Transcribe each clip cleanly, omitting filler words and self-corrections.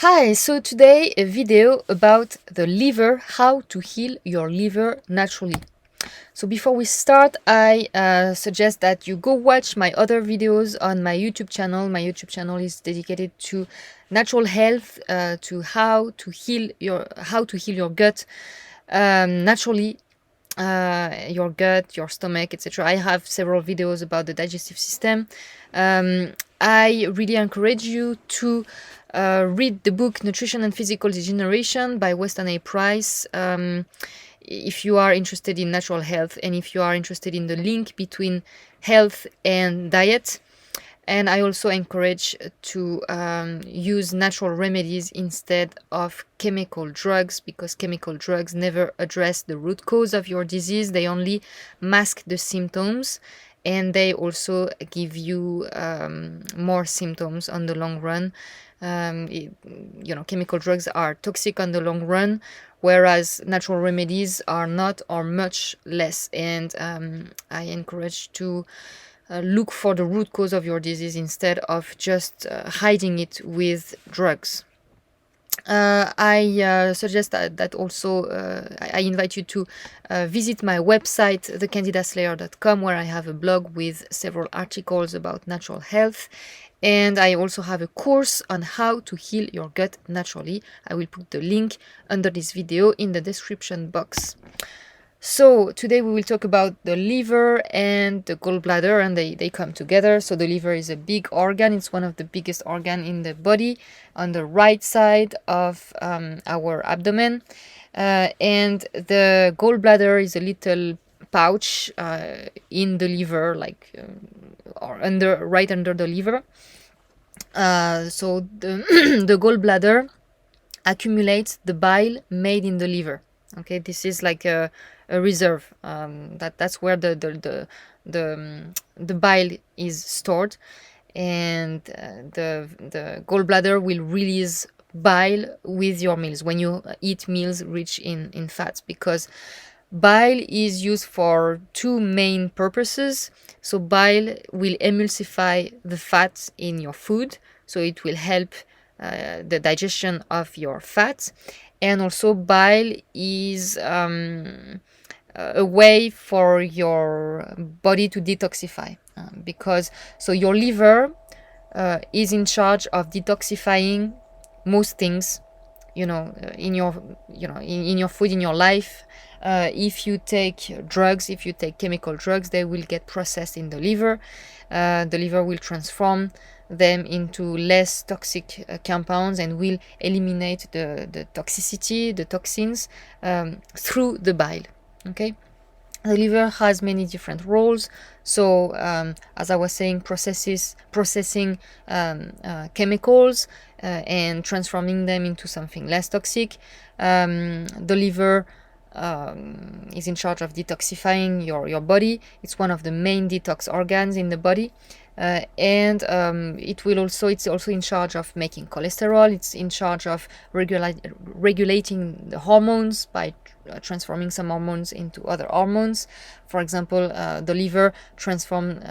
Hi, so today a video about the liver, how to heal your liver naturally. So before we start, I suggest that you go watch my other videos on my YouTube channel. My YouTube channel is dedicated to natural health, to how to heal your gut naturally, your gut, your stomach, etc. I have several videos about the digestive system. I really encourage you to read the book Nutrition and Physical Degeneration by Weston A. Price. If you are interested in natural health and if you are interested in the link between health and diet. And I also encourage to use natural remedies instead of chemical drugs, because chemical drugs never address the root cause of your disease. They only mask the symptoms, and they also give you more symptoms on the long run. Chemical drugs are toxic on the long run, whereas natural remedies are not, or much less. And I encourage to look for the root cause of your disease instead of just hiding it with drugs. I suggest that also I invite you to visit my website, thecandidaslayer.com, where I have a blog with several articles about natural health. And I also have a course on how to heal your gut naturally. I will put the link under this video in the description box. So today we will talk about the liver and the gallbladder, and they come together. So the liver is a big organ. It's one of the biggest organs in the body, on the right side of our abdomen. And the gallbladder is a little pouch in the liver, or right under the liver. So the gallbladder accumulates the bile made in the liver. Okay, this is like a reserve. That's where the bile is stored, and the gallbladder will release bile with your meals when you eat meals rich in fats, because bile is used for two main purposes. So bile will emulsify the fats in your food, so it will help the digestion of your fats. And also bile is a way for your body to detoxify, because so your liver is in charge of detoxifying most things, in your food, in your life. If you take drugs, if you take chemical drugs, they will get processed in the liver. The liver will transform them into less toxic compounds and will eliminate the toxicity, the toxins, through the bile. Okay. The liver has many different roles. So, as I was saying, processing chemicals and transforming them into something less toxic. The liver is in charge of detoxifying your body. It's one of the main detox organs in the body. And it's also in charge of making cholesterol. It's in charge of regulating the hormones by transforming some hormones into other hormones. For example, the liver transforms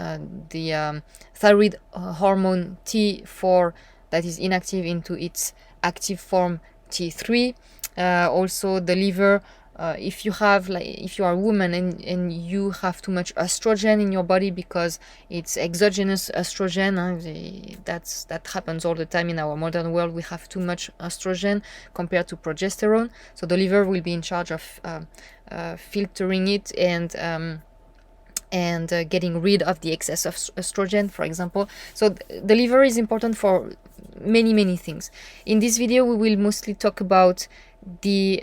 the thyroid hormone T4 that is inactive into its active form T3. Also, the liver, if you are a woman and you have too much estrogen in your body, because it's exogenous estrogen, that happens all the time in our modern world. We have too much estrogen compared to progesterone, so the liver will be in charge of filtering it and getting rid of the excess of estrogen, for example. So the liver is important for many things. In this video we will mostly talk about the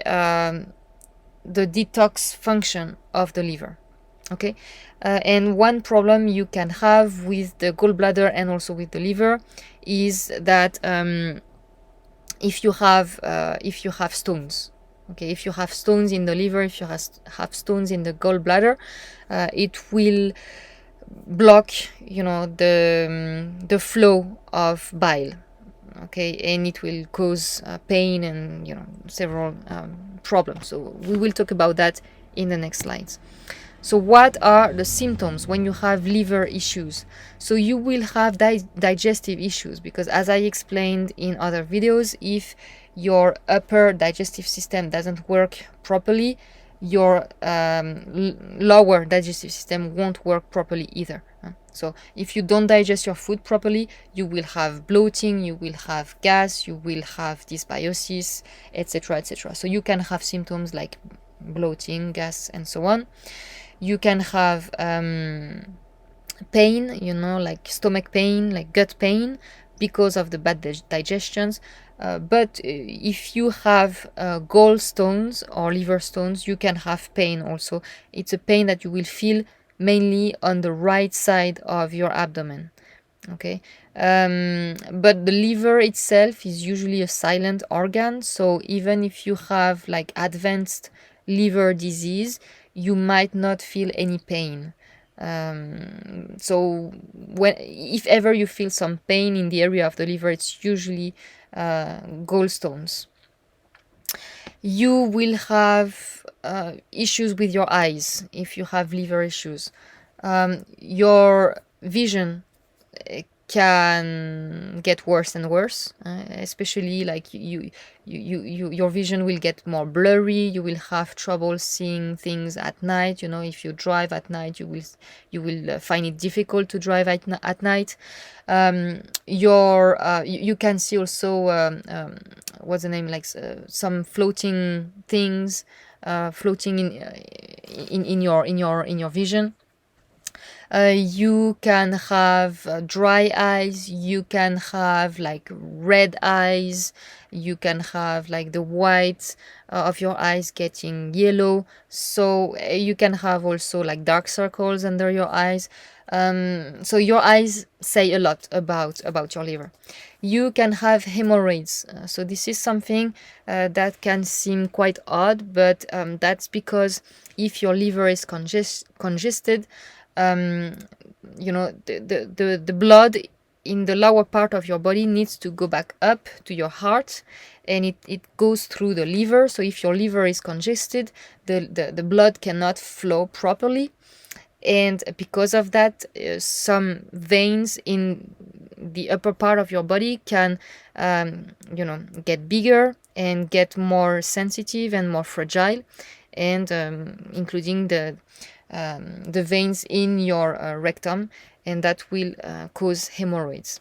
detox function of the liver. Okay. And one problem you can have with the gallbladder and also with the liver is that if you have stones, okay, if you have stones in the liver, if you have stones in the gallbladder, it will block the flow of bile. Okay, and it will cause pain and several problems. So we will talk about that in the next slides. So what are the symptoms when you have liver issues? So you will have digestive issues, because as I explained in other videos, if your upper digestive system doesn't work properly, your lower digestive system won't work properly either. So if you don't digest your food properly, you will have bloating, you will have gas, you will have dysbiosis, etc., etc. So you can have symptoms like bloating, gas, and so on. You can have pain, like stomach pain, like gut pain, because of the bad digestions. But if you have gallstones or liver stones, you can have pain also. It's a pain that you will feel mainly on the right side of your abdomen. Okay. But the liver itself is usually a silent organ, so even if you have like advanced liver disease, you might not feel any pain. So if ever you feel some pain in the area of the liver, it's usually gallstones. You will have issues with your eyes if you have liver issues. Your vision can get worse and worse, especially like your vision will get more blurry. You will have trouble seeing things at night. If you drive at night, you will find it difficult to drive at night. You can see also what's the name, like some floating things floating in your vision. You can have dry eyes, you can have like red eyes, you can have like the white of your eyes getting yellow. So you can have also like dark circles under your eyes. So your eyes say a lot about your liver. You can have hemorrhoids. So this is something that can seem quite odd, but that's because if your liver is congested, the blood in the lower part of your body needs to go back up to your heart, and it goes through the liver. So if your liver is congested, the blood cannot flow properly, and because of that, some veins in the upper part of your body can get bigger and get more sensitive and more fragile, and including the veins in your rectum, and that will cause hemorrhoids.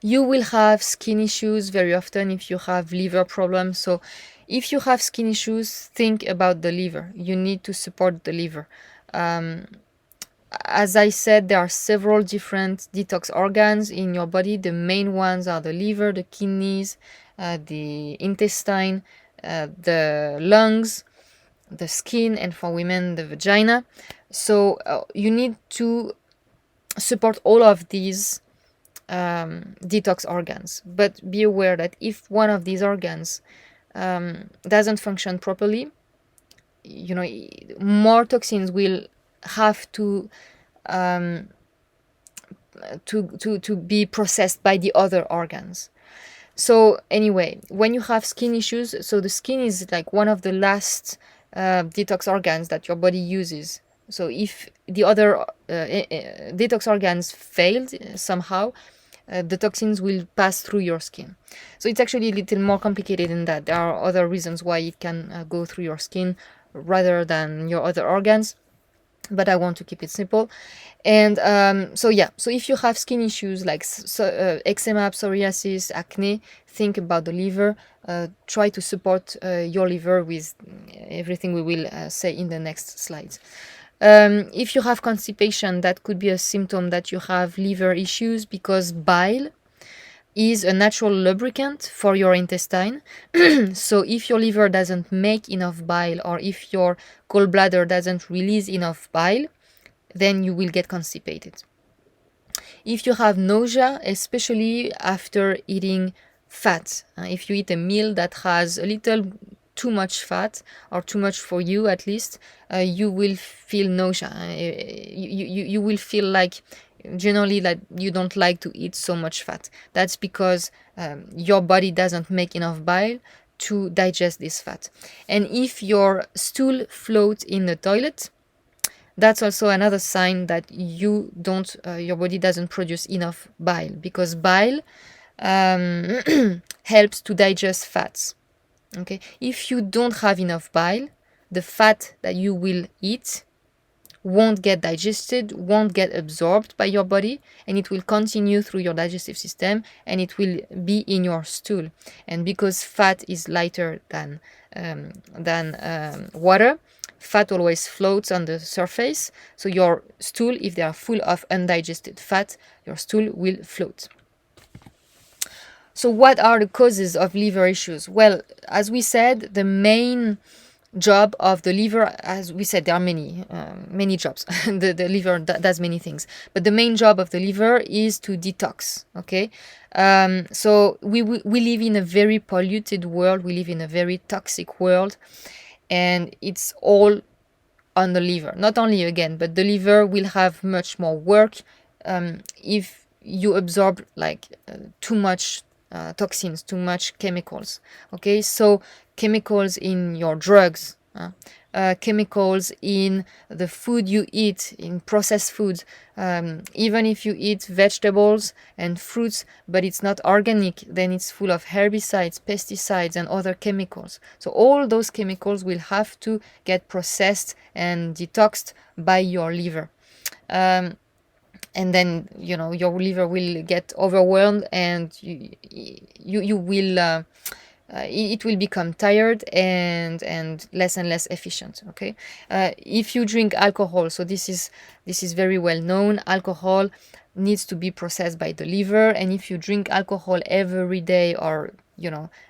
You will have skin issues very often if you have liver problems. So if you have skin issues, think about the liver. You need to support the liver. As I said, there are several different detox organs in your body. The main ones are the liver, the kidneys, the intestine, the lungs, the skin, and for women, the vagina. So you need to support all of these detox organs. But be aware that if one of these organs doesn't function properly, more toxins will have to be processed by the other organs. So anyway, when you have skin issues, so the skin is like one of the last detox organs that your body uses. So if the other detox organs failed somehow, the toxins will pass through your skin. So it's actually a little more complicated than that. There are other reasons why it can go through your skin rather than your other organs, but I want to keep it simple. And so if you have skin issues like eczema, psoriasis, acne, think about the liver. Try to support your liver with everything we will say in the next slides. If you have constipation, that could be a symptom that you have liver issues, because bile is a natural lubricant for your intestine. So if your liver doesn't make enough bile, or if your gallbladder doesn't release enough bile, then you will get constipated. If you have nausea, especially after eating fat, if you eat a meal that has a little too much fat, or too much for you at least, you will feel nausea. You will feel like generally that you don't like to eat so much fat. That's because your body doesn't make enough bile to digest this fat. And if your stool floats in the toilet, that's also another sign that you don't your body doesn't produce enough bile, because bile helps to digest fats. Okay, if you don't have enough bile, the fat that you will eat won't get digested, won't get absorbed by your body, and it will continue through your digestive system, and it will be in your stool. And because fat is lighter than water, fat always floats on the surface. So your stool, if they are full of undigested fat, your stool will float. So what are the causes of liver issues? Well, as we said, the main job of the liver, as we said, there are many jobs. The liver does many things, but the main job of the liver is to detox. Okay, so we live in a very polluted world. We live in a very toxic world, and it's all on the liver. Not only, again, but the liver will have much more work if you absorb too much toxins, too much chemicals. Okay, so chemicals in your drugs, chemicals in the food you eat, in processed foods, even if you eat vegetables and fruits but it's not organic, then it's full of herbicides, pesticides, and other chemicals. So all those chemicals will have to get processed and detoxed by your liver. And then your liver will get overwhelmed, and you will it will become tired and less efficient. Okay, if you drink alcohol, so this is very well known, alcohol needs to be processed by the liver, and if you drink alcohol every day or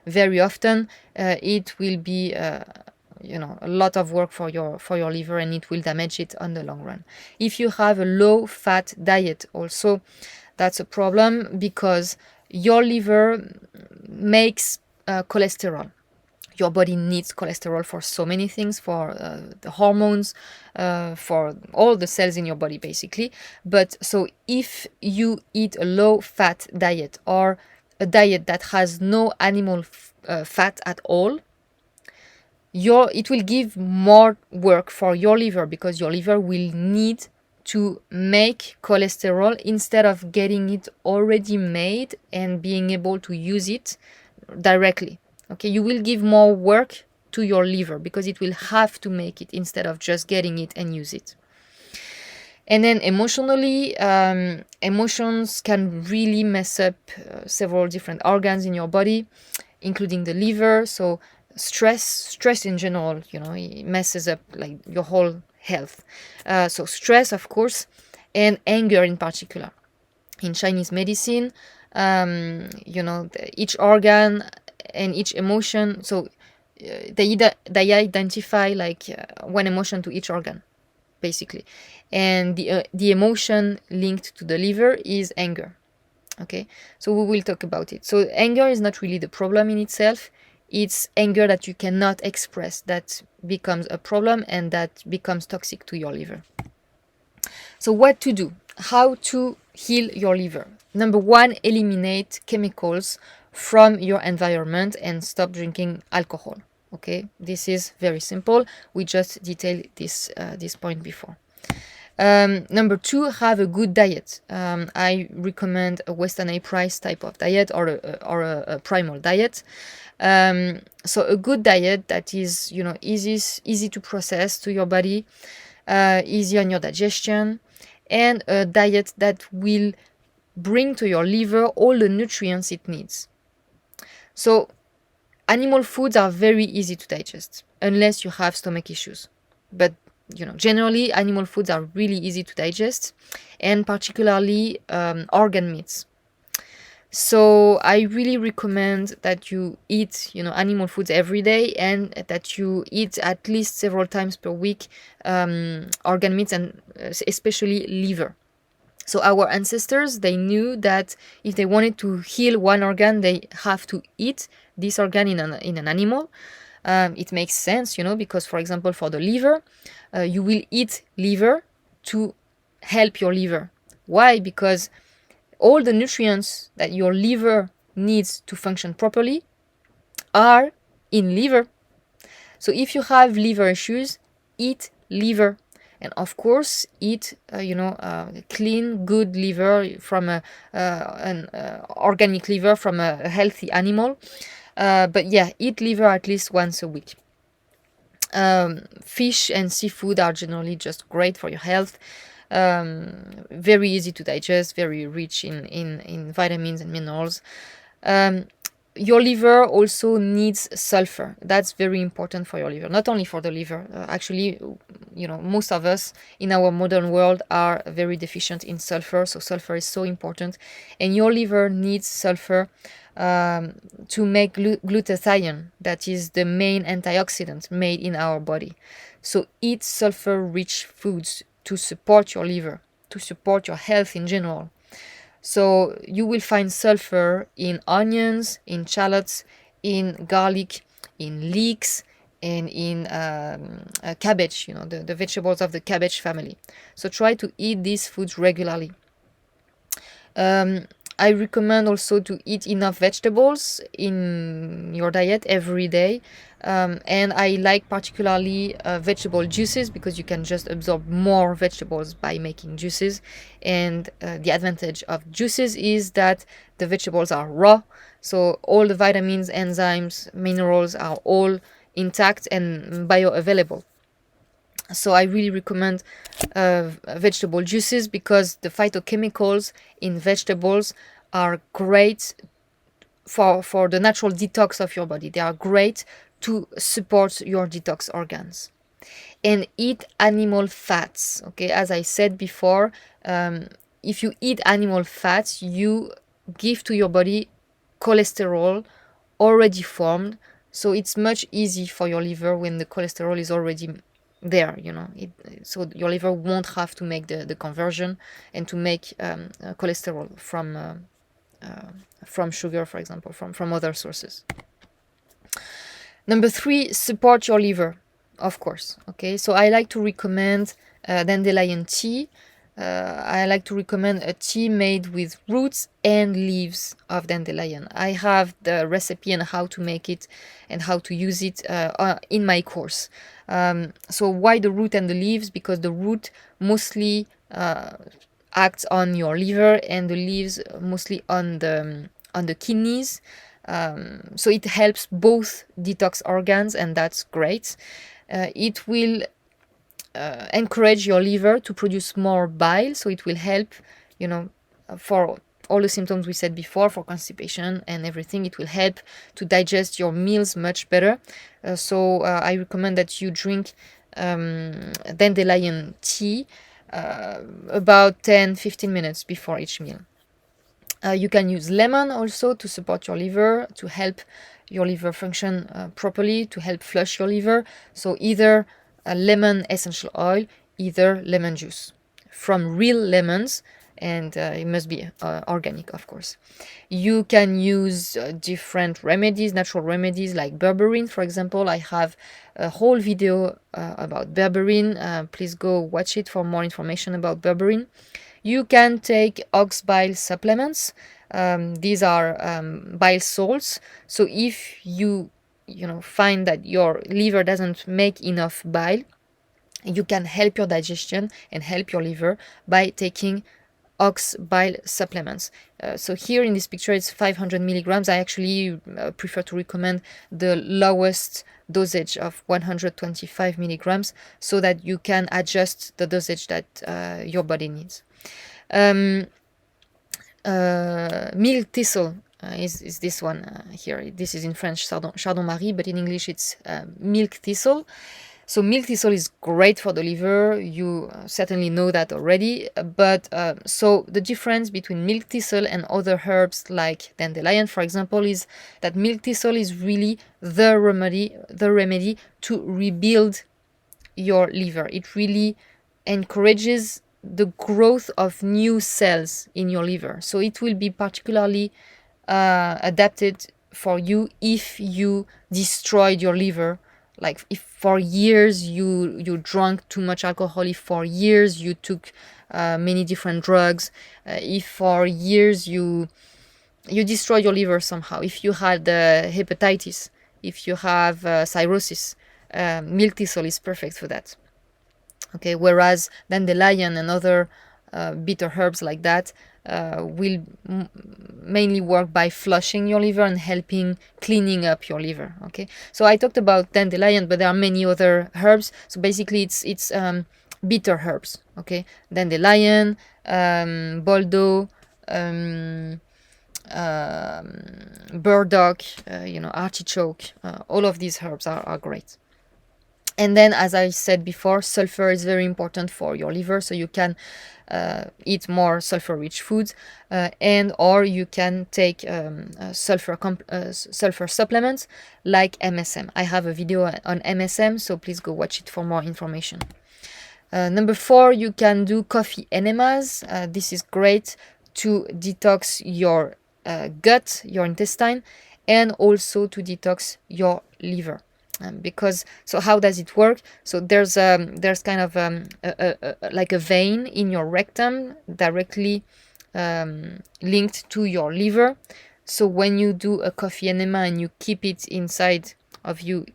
very often, it will be a lot of work for your liver, and it will damage it on the long run. If you have a low fat diet also, that's a problem, because your liver makes cholesterol. Your body needs cholesterol for so many things, for the hormones, for all the cells in your body basically. But so if you eat a low fat diet, or a diet that has no animal fat at all, it will give more work for your liver, because your liver will need to make cholesterol instead of getting it already made and being able to use it directly. Okay, you will give more work to your liver because it will have to make it instead of just getting it and use it. And then emotionally, emotions can really mess up several different organs in your body, including the liver. So stress in general, it messes up like your whole health. So stress, of course, and anger in particular. In Chinese medicine, each organ and each emotion, so they identify one emotion to each organ, basically. And the emotion linked to the liver is anger. Okay, so we will talk about it. So anger is not really the problem in itself. It's anger that you cannot express that becomes a problem, and that becomes toxic to your liver. So what to do? How to heal your liver? Number one, eliminate chemicals from your environment and stop drinking alcohol. Okay, this is very simple. We just detailed this point before. Number two, have a good diet. I recommend a Western A price type of diet, or a primal diet. So a good diet that is easy to process to your body, easy on your digestion, and a diet that will bring to your liver all the nutrients it needs. So animal foods are very easy to digest unless you have stomach issues, but generally animal foods are really easy to digest, and particularly organ meats. So I really recommend that you eat animal foods every day, and that you eat at least several times per week organ meats, and especially liver. So our ancestors, they knew that if they wanted to heal one organ, they have to eat this organ in an animal. It makes sense, because, for example, for the liver, you will eat liver to help your liver. Why? Because all the nutrients that your liver needs to function properly are in liver. So if you have liver issues, eat liver. And of course, eat clean, good liver from an organic liver from a healthy animal. But yeah, eat liver at least once a week. Fish and seafood are generally just great for your health. Very easy to digest, very rich in vitamins and minerals. Um, your liver also needs sulfur. That's very important for your liver, not only for the liver. Actually, most of us in our modern world are very deficient in sulfur, so sulfur is so important. And your liver needs sulfur to make glutathione, that is the main antioxidant made in our body. So eat sulfur-rich foods to support your liver, to support your health in general. So you will find sulfur in onions, in shallots, in garlic, in leeks, and in cabbage, the vegetables of the cabbage family. So try to eat these foods regularly. I recommend also to eat enough vegetables in your diet every day. And I like particularly vegetable juices, because you can just absorb more vegetables by making juices. And the advantage of juices is that the vegetables are raw, so all the vitamins, enzymes, minerals are all intact and bioavailable. So I really recommend vegetable juices, because the phytochemicals in vegetables are great for the natural detox of your body. They are great to support your detox organs. And eat animal fats. Okay, as I said before, if you eat animal fats, you give to your body cholesterol already formed. So it's much easier for your liver when the cholesterol is already there, so your liver won't have to make the conversion and to make cholesterol from sugar, for example, from other sources. Number 3, support your liver, of course. Okay, so I like to recommend dandelion tea. I like to recommend a tea made with roots and leaves of dandelion. I have the recipe and how to make it and how to use it in my course. So why the root and the leaves? Because the root mostly acts on your liver, and the leaves mostly on the kidneys. So it helps both detox organs, and that's great. It will encourage your liver to produce more bile, so it will help, for all the symptoms we said before, for constipation and everything. It will help to digest your meals much better. So I recommend that you drink dandelion tea about 10-15 minutes before each meal. You can use lemon also to support your liver, to help your liver function properly, to help flush your liver. So either lemon essential oil, either lemon juice from real lemons, and it must be organic, of course. You can use different remedies, natural remedies like berberine, for example. I have a whole video about berberine. Please go watch it for more information about berberine. You can take ox bile supplements. These are bile salts. So if you find that your liver doesn't make enough bile, you can help your digestion and help your liver by taking ox bile supplements. So here in this picture it's 500 milligrams. I actually prefer to recommend the lowest dosage of 125 milligrams, so that you can adjust the dosage that your body needs. Milk thistle is this one here. This is in French chardon marie, but in English it's milk thistle. So milk thistle is great for the liver. You certainly know that already. But so the difference between milk thistle and other herbs like dandelion, for example, is that milk thistle is really the remedy to rebuild your liver. It really encourages the growth of new cells in your liver. So it will be particularly adapted for you if you destroyed your liver. Like if for years you drank too much alcohol, if for years you took many different drugs, if for years you destroyed your liver somehow, if you had hepatitis, if you have cirrhosis, milk thistle is perfect for that. Okay, whereas dandelion and other bitter herbs like that will mainly work by flushing your liver and helping cleaning up your liver. Okay, so I talked about dandelion, but there are many other herbs. So basically, it's bitter herbs. Okay, dandelion, boldo, um, burdock, artichoke. All of these herbs are great. And then, as I said before, sulfur is very important for your liver, so you can eat more sulfur-rich foods, and or you can take sulfur supplements like MSM. I have a video on MSM, so please go watch it for more information. Number 4, you can do coffee enemas. This is great to detox your gut, your intestine, and also to detox your liver. Because so how does it work? So there's kind of like a vein in your rectum directly linked to your liver. So when you do a coffee enema and you keep it inside of you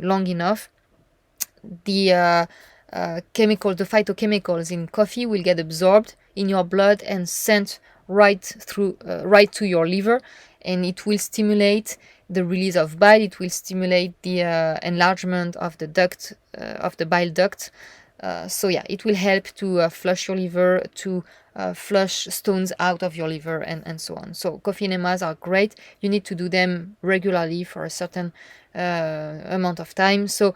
long enough, the the phytochemicals in coffee will get absorbed in your blood and sent right to your liver, and it will stimulate the release of bile. It will stimulate the enlargement of the duct, of the bile duct. So yeah, it will help to flush your liver, to flush stones out of your liver, and so on. So coffee enemas are great. You need to do them regularly for a certain amount of time. So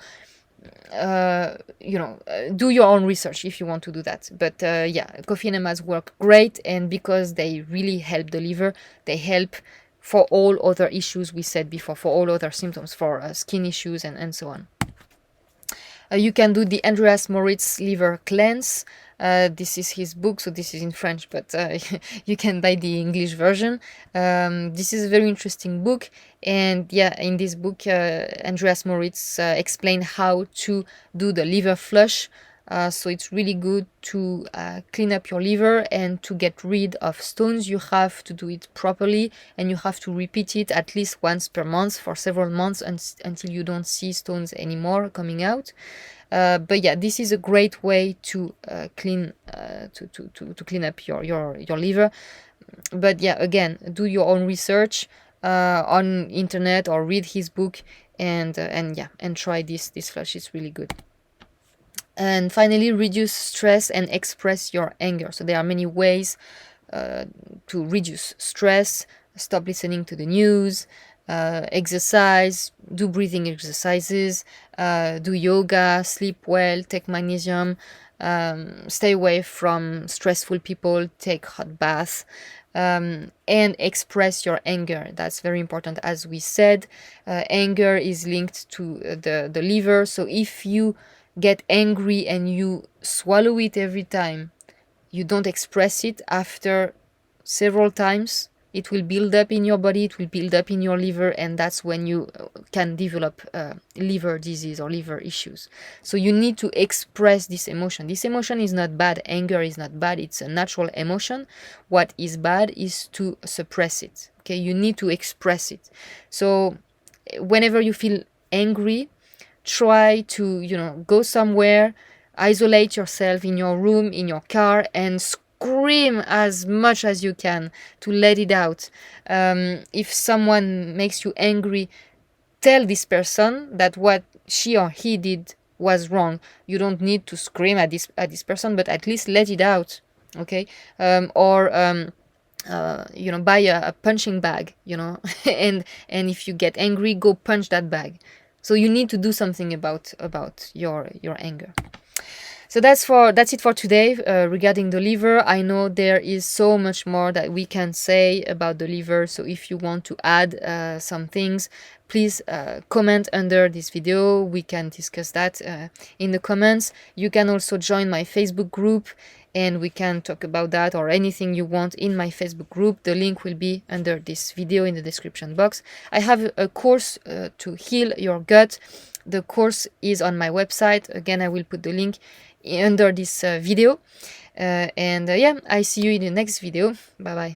do your own research if you want to do that. But yeah, coffee enemas work great, and because they really help the liver, they help for all other issues we said before, for all other symptoms, for skin issues and so on. You can do the Andreas Moritz liver cleanse. This is his book, so this is in French, but you can buy the English version. This is a very interesting book, and yeah, in this book, Andreas Moritz explained how to do the liver flush. So it's really good to clean up your liver and to get rid of stones. You have to do it properly, and you have to repeat it at least once per month for several months until you don't see stones anymore coming out. But yeah, this is a great way to clean up your liver. But yeah, again, do your own research on internet or read his book, and try this flush. It's really good. And finally, reduce stress and express your anger. So there are many ways to reduce stress. Stop listening to the news, exercise, do breathing exercises, do yoga, sleep well, take magnesium, stay away from stressful people, take hot baths, and express your anger. That's very important. As we said, anger is linked to the liver. So if you get angry and you swallow it every time, you don't express it, after several times, it will build up in your body, it will build up in your liver, and that's when you can develop liver disease or liver issues. So you need to express this emotion. This emotion is not bad. Anger is not bad. It's a natural emotion. What is bad is to suppress it. Okay, you need to express it. So whenever you feel angry, try to go somewhere, isolate yourself in your room, in your car, and scream as much as you can to let it out. If someone makes you angry, tell this person that what she or he did was wrong. You don't need to scream at this person, but at least let it out. Okay, or buy a punching bag, and if you get angry, go punch that bag. So you need to do something about your anger. So that's it for today regarding the liver. I know there is so much more that we can say about the liver. So if you want to add some things, please comment under this video. We can discuss that in the comments. You can also join my Facebook group, and we can talk about that or anything you want in my Facebook group. The link will be under this video in the description box. I have a course to heal your gut. The course is on my website. Again, I will put the link under this video. I see you in the next video. Bye bye.